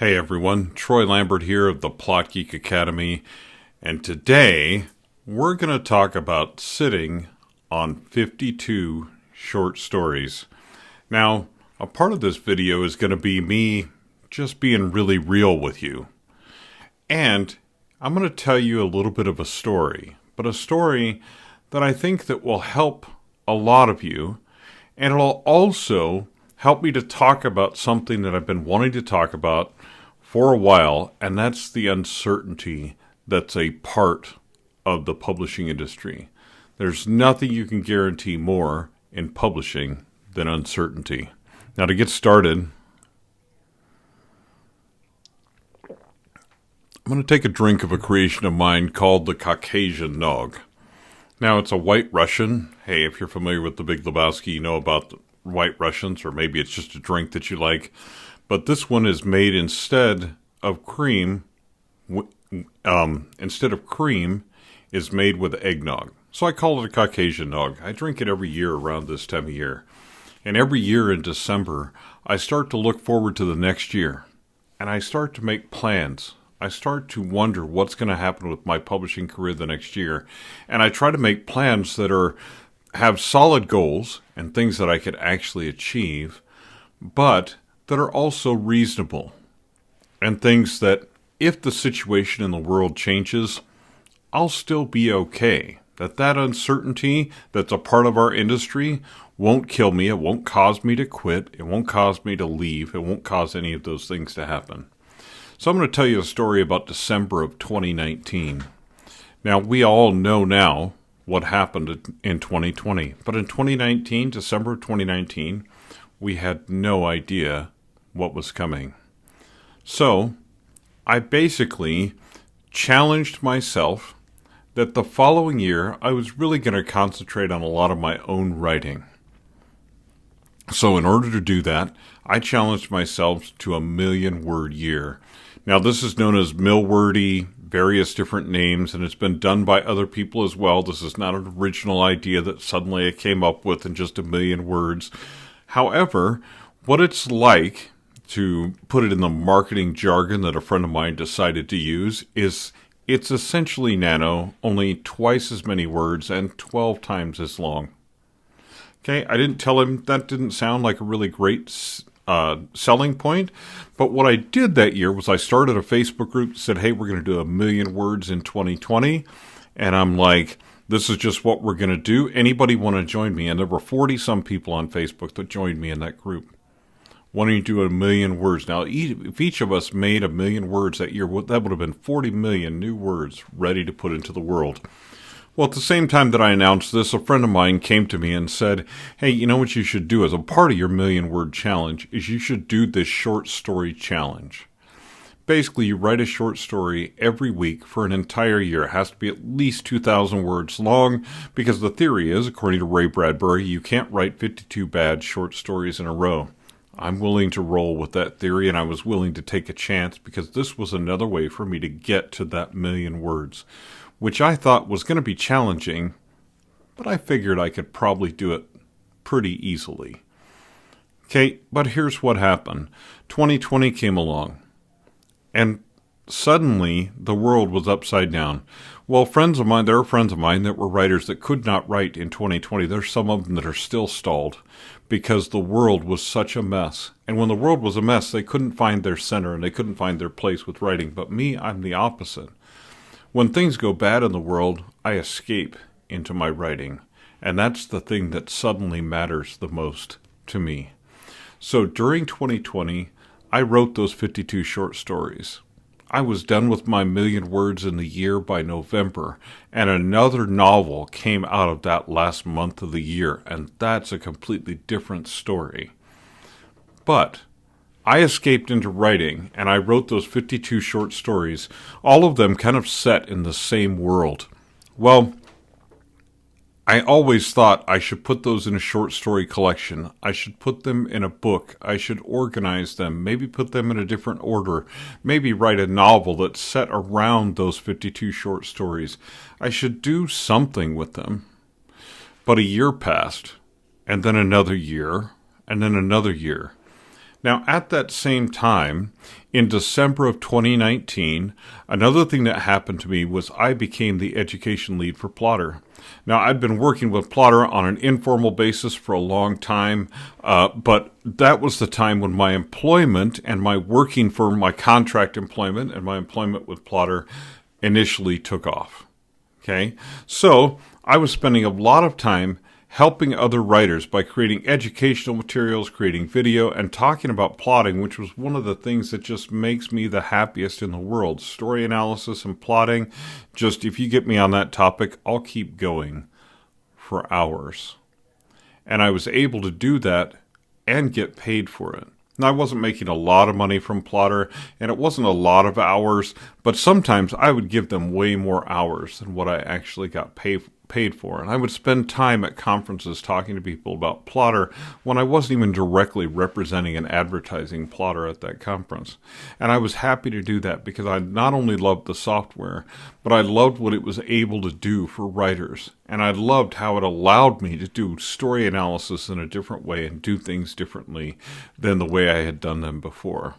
Hey everyone, Troy Lambert here of the Plot Geek Academy, and today we're going to talk about sitting on 52 short stories. Now, a part of this video is going to be me just being really real with you. And I'm going to tell you a little bit of a story, but a story that I think that will help a lot of you, and it'll also help me to talk about something that I've been wanting to talk about for a while, and that's the uncertainty that's a part of the publishing industry. There's nothing you can guarantee more in publishing than uncertainty. Now, to get started, I'm going to take a drink of a creation of mine called the Caucasian Nog. Now, it's a White Russian. Hey, if you're familiar with The Big Lebowski, you know about the White Russians, or maybe it's just a drink that you like. But this one is made instead of cream. Is made with eggnog. So I call it a Caucasian Nog. I drink it every year around this time of year. And every year in December, I start to look forward to the next year. And I start to make plans. I start to wonder what's going to happen with my publishing career the next year. And I try to make plans that have solid goals and things that I could actually achieve, but that are also reasonable, and things that, if the situation in the world changes, I'll still be okay. That uncertainty that's a part of our industry won't kill me, it won't cause me to quit, it won't cause me to leave, it won't cause any of those things to happen. So I'm going to tell you a story about December of 2019. Now, we all know now what happened in 2020, but in 2019, December of 2019, we had no idea what was coming. So I basically challenged myself that the following year I was really going to concentrate on a lot of my own writing. So in order to do that, I challenged myself to a 1,000,000-word year. Now, this is known as Millwordy, various different names, and it's been done by other people as well. This is not an original idea that suddenly I came up with in just 1,000,000 words. However, what it's like, to put it in the marketing jargon that a friend of mine decided to use, is it's essentially nano, only twice as many words and 12 times as long. Okay, I didn't tell him that didn't sound like a really great selling point, but what I did that year was I started a Facebook group that said, hey, we're going to do 1,000,000 words in 2020, and I'm like, this is just what we're going to do. Anybody want to join me? And there were 40-some people on Facebook that joined me in that group, wanting to do 1,000,000 words. Now, if each of us made 1,000,000 words that year, that would have been 40 million new words ready to put into the world. Well, at the same time that I announced this, a friend of mine came to me and said, hey, you know what you should do as a part of your 1,000,000-word challenge is you should do this short story challenge. Basically, you write a short story every week for an entire year. It has to be at least 2,000 words long, because the theory is, according to Ray Bradbury, you can't write 52 bad short stories in a row. I'm willing to roll with that theory, and I was willing to take a chance because this was another way for me to get to that 1,000,000 words, which I thought was going to be challenging, but I figured I could probably do it pretty easily. Okay, but here's what happened. 2020 came along, and suddenly the world was upside down. Well, there are friends of mine that were writers that could not write in 2020. There's some of them that are still stalled because the world was such a mess. And when the world was a mess, they couldn't find their center and they couldn't find their place with writing. But me, I'm the opposite. When things go bad in the world, I escape into my writing. And that's the thing that suddenly matters the most to me. So during 2020, I wrote those 52 short stories. I was done with my 1,000,000 words in the year by November, and another novel came out of that last month of the year, and that's a completely different story. But I escaped into writing, and I wrote those 52 short stories, all of them kind of set in the same world. Well, I always thought I should put those in a short story collection. I should put them in a book. I should organize them, maybe put them in a different order, maybe write a novel that's set around those 52 short stories. I should do something with them. But a year passed, and then another year, and then another year. Now, at that same time, in December of 2019, another thing that happened to me was I became the education lead for Plotter. Now, I'd been working with Plotter on an informal basis for a long time, but that was the time when my employment and my working for my contract employment and my employment with Plotter initially took off. Okay, so I was spending a lot of time helping other writers by creating educational materials, creating video, and talking about plotting, which was one of the things that just makes me the happiest in the world. Story analysis and plotting, just if you get me on that topic, I'll keep going for hours. And I was able to do that and get paid for it. Now, I wasn't making a lot of money from Plotter, and it wasn't a lot of hours, but sometimes I would give them way more hours than what I actually got paid for. And I would spend time at conferences talking to people about Plotter when I wasn't even directly representing and advertising Plotter at that conference. And I was happy to do that because I not only loved the software, but I loved what it was able to do for writers. And I loved how it allowed me to do story analysis in a different way and do things differently than the way I had done them before.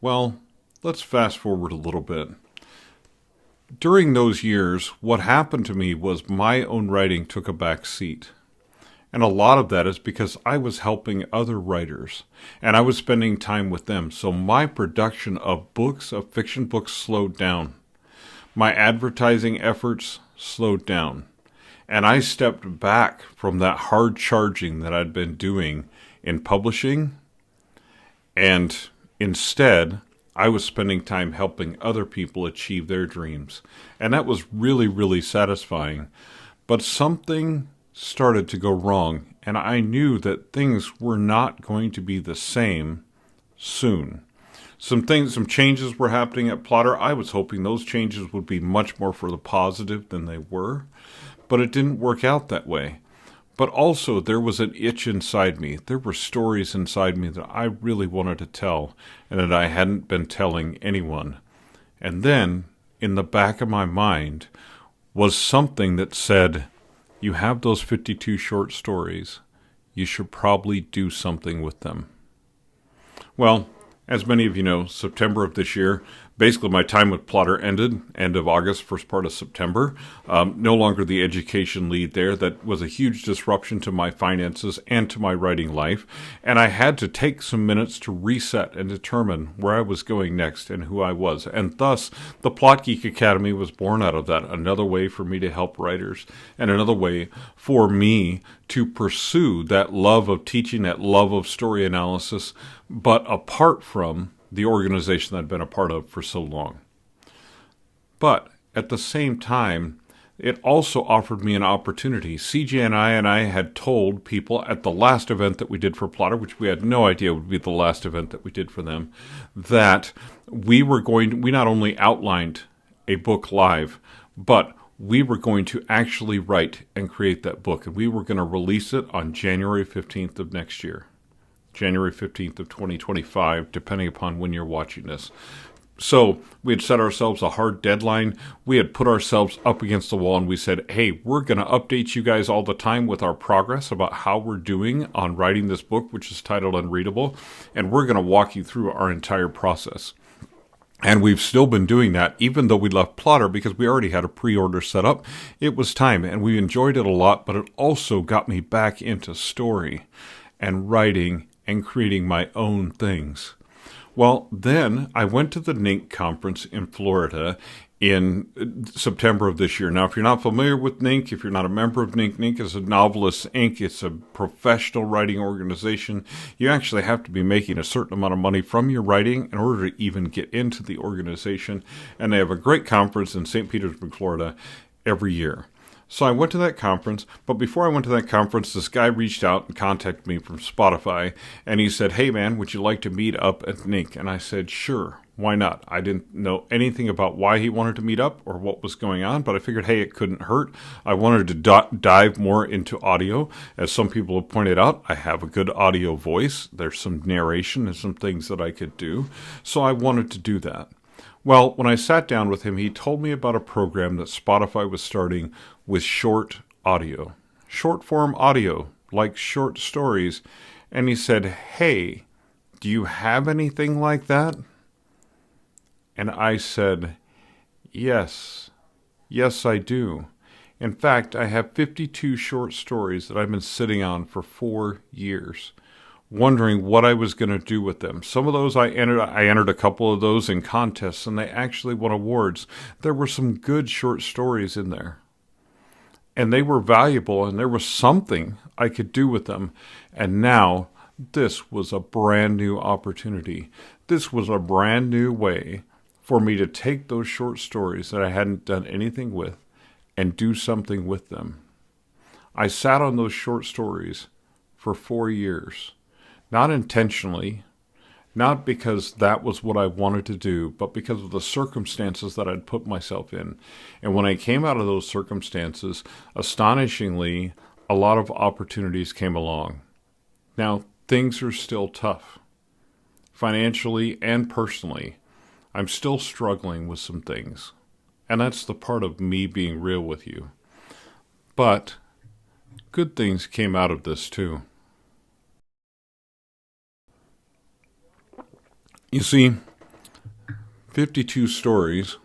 Well, let's fast forward a little bit. During those years, what happened to me was my own writing took a back seat. And a lot of that is because I was helping other writers, and I was spending time with them. So my production of books, of fiction books, slowed down. My advertising efforts slowed down. And I stepped back from that hard charging that I'd been doing in publishing, and instead I was spending time helping other people achieve their dreams. And that was really, really satisfying. But something started to go wrong, and I knew that things were not going to be the same soon. Some changes were happening at Plotter. I was hoping those changes would be much more for the positive than they were, but it didn't work out that way. But also, there was an itch inside me. There were stories inside me that I really wanted to tell and that I hadn't been telling anyone. And then, in the back of my mind, was something that said, you have those 52 short stories. You should probably do something with them. Well, as many of you know, September of this year, basically my time with Plotter ended, end of August, first part of September. No longer the education lead there. That was a huge disruption to my finances and to my writing life. And I had to take some minutes to reset and determine where I was going next and who I was. And thus, the Plot Geek Academy was born out of that. Another way for me to help writers and another way for me to pursue that love of teaching, that love of story analysis, but apart from the organization that I'd been a part of for so long. But at the same time, it also offered me an opportunity. CJ and I had told people at the last event that we did for Plotter, which we had no idea would be the last event that we did for them, that we not only outlined a book live, but we were going to actually write and create that book. And we were going to release it on January 15th of next year. January 15th of 2025, depending upon when you're watching this. So we had set ourselves a hard deadline. We had put ourselves up against the wall and we said, hey, we're going to update you guys all the time with our progress about how we're doing on writing this book, which is titled Unreadable. And we're going to walk you through our entire process. And we've still been doing that, even though we left Plotter because we already had a pre-order set up. It was time, and we enjoyed it a lot, but it also got me back into story and writing and creating my own things. Well, then I went to the NINC conference in Florida in September of this year. Now, if you're not familiar with NINC, if you're not a member of NINC, NINC is a Novelists Inc. It's a professional writing organization. You actually have to be making a certain amount of money from your writing in order to even get into the organization. And they have a great conference in St. Petersburg, Florida, every year. So I went to that conference, but before I went to that conference, this guy reached out and contacted me from Spotify, and he said, hey man, would you like to meet up at NINC? And I said, sure, why not? I didn't know anything about why he wanted to meet up or what was going on, but I figured, hey, it couldn't hurt. I wanted to dive more into audio. As some people have pointed out, I have a good audio voice. There's some narration and some things that I could do, so I wanted to do that. Well, when I sat down with him, he told me about a program that Spotify was starting with short audio, short form audio, like short stories. And he said, hey, Do you have anything like that? And I said, yes. Yes, I do. In fact, I have 52 short stories that I've been sitting on for 4 years, wondering what I was going to do with them. Some of those I entered a couple of those in contests, and they actually won awards. There were some good short stories in there. And they were valuable, and there was something I could do with them. And now, this was a brand new opportunity. This was a brand new way for me to take those short stories that I hadn't done anything with and do something with them. I sat on those short stories for 4 years, not intentionally, not because that was what I wanted to do, but because of the circumstances that I'd put myself in. And when I came out of those circumstances, astonishingly, a lot of opportunities came along. Now, things are still tough, financially and personally. I'm still struggling with some things. And that's the part of me being real with you. But good things came out of this too. You see, 52 stories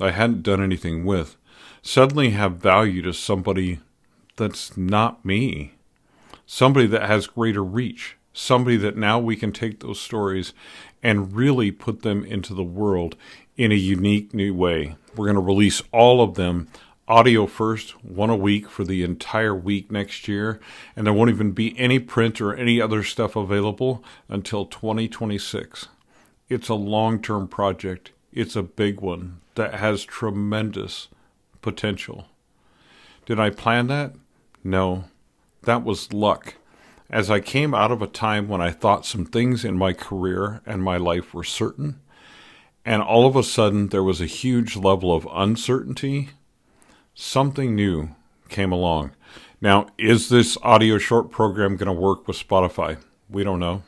I hadn't done anything with suddenly have value to somebody that's not me. Somebody that has greater reach. Somebody that now we can take those stories and really put them into the world in a unique new way. We're going to release all of them audio first, one a week for the entire week next year, and there won't even be any print or any other stuff available until 2026. It's a long-term project. It's a big one that has tremendous potential. Did I plan that? No. That was luck. As I came out of a time when I thought some things in my career and my life were certain, and all of a sudden there was a huge level of uncertainty, something new came along. Now, is this audio short program going to work with Spotify? We don't know.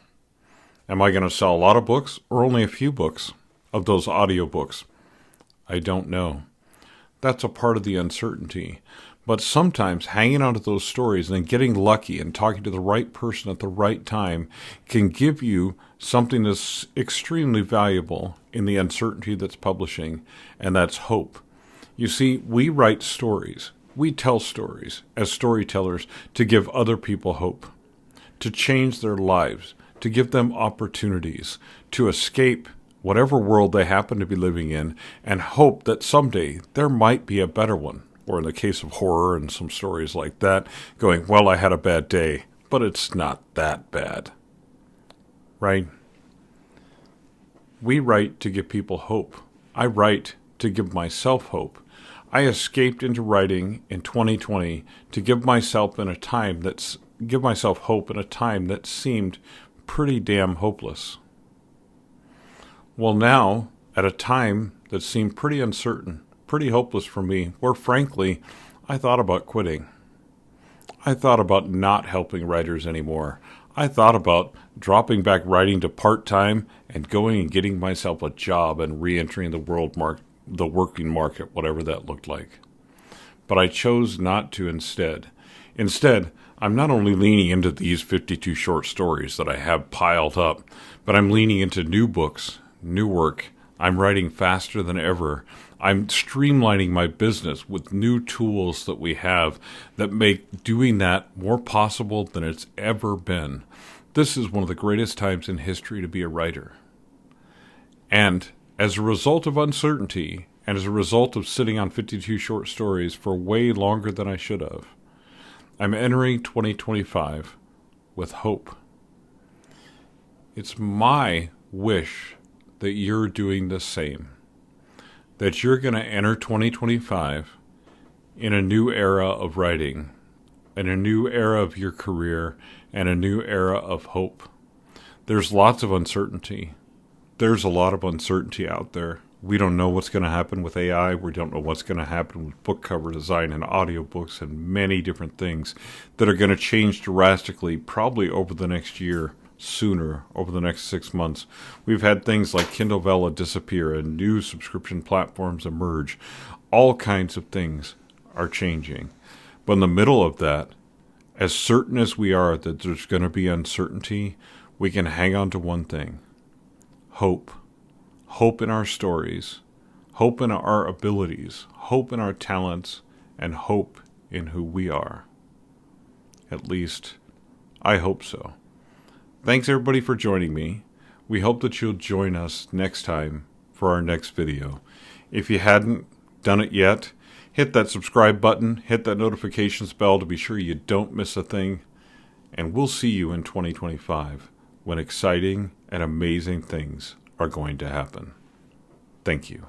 Am I going to sell a lot of books or only a few books of those audio books? I don't know. That's a part of the uncertainty. But sometimes hanging on to those stories and then getting lucky and talking to the right person at the right time can give you something that's extremely valuable in the uncertainty that's publishing, and that's hope. You see, we write stories. We tell stories as storytellers to give other people hope, to change their lives, to give them opportunities, to escape whatever world they happen to be living in, and hope that someday there might be a better one. Or in the case of horror and some stories like that, going, well, I had a bad day, but it's not that bad. Right? We write to give people hope. I write to give myself hope. I escaped into writing in 2020 to give myself hope in a time that seemed pretty damn hopeless. Well, now, at a time that seemed pretty uncertain, pretty hopeless for me, where frankly, I thought about quitting. I thought about not helping writers anymore. I thought about dropping back writing to part-time and going and getting myself a job and re-entering the working market, whatever that looked like. But I chose not to instead. Instead, I'm not only leaning into these 52 short stories that I have piled up, but I'm leaning into new books, new work. I'm writing faster than ever. I'm streamlining my business with new tools that we have that make doing that more possible than it's ever been. This is one of the greatest times in history to be a writer. And as a result of uncertainty, and as a result of sitting on 52 short stories for way longer than I should have, I'm entering 2025 with hope. It's my wish that you're doing the same. That you're going to enter 2025 in a new era of writing, in a new era of your career, and a new era of hope. There's lots of uncertainty. There's a lot of uncertainty out there. We don't know what's going to happen with AI. We don't know what's going to happen with book cover design and audiobooks and many different things that are going to change drastically probably over the next year. Sooner, over the next 6 months. We've had things like Kindle Vella disappear and new subscription platforms emerge. All kinds of things are changing. But in the middle of that, as certain as we are that there's going to be uncertainty, we can hang on to one thing: hope. Hope in our stories, hope in our abilities, hope in our talents, and hope in who we are. At least, I hope so. Thanks everybody for joining me. We hope that you'll join us next time for our next video. If you hadn't done it yet, hit that subscribe button, hit that notifications bell to be sure you don't miss a thing, and we'll see you in 2025 when exciting and amazing things are going to happen. Thank you.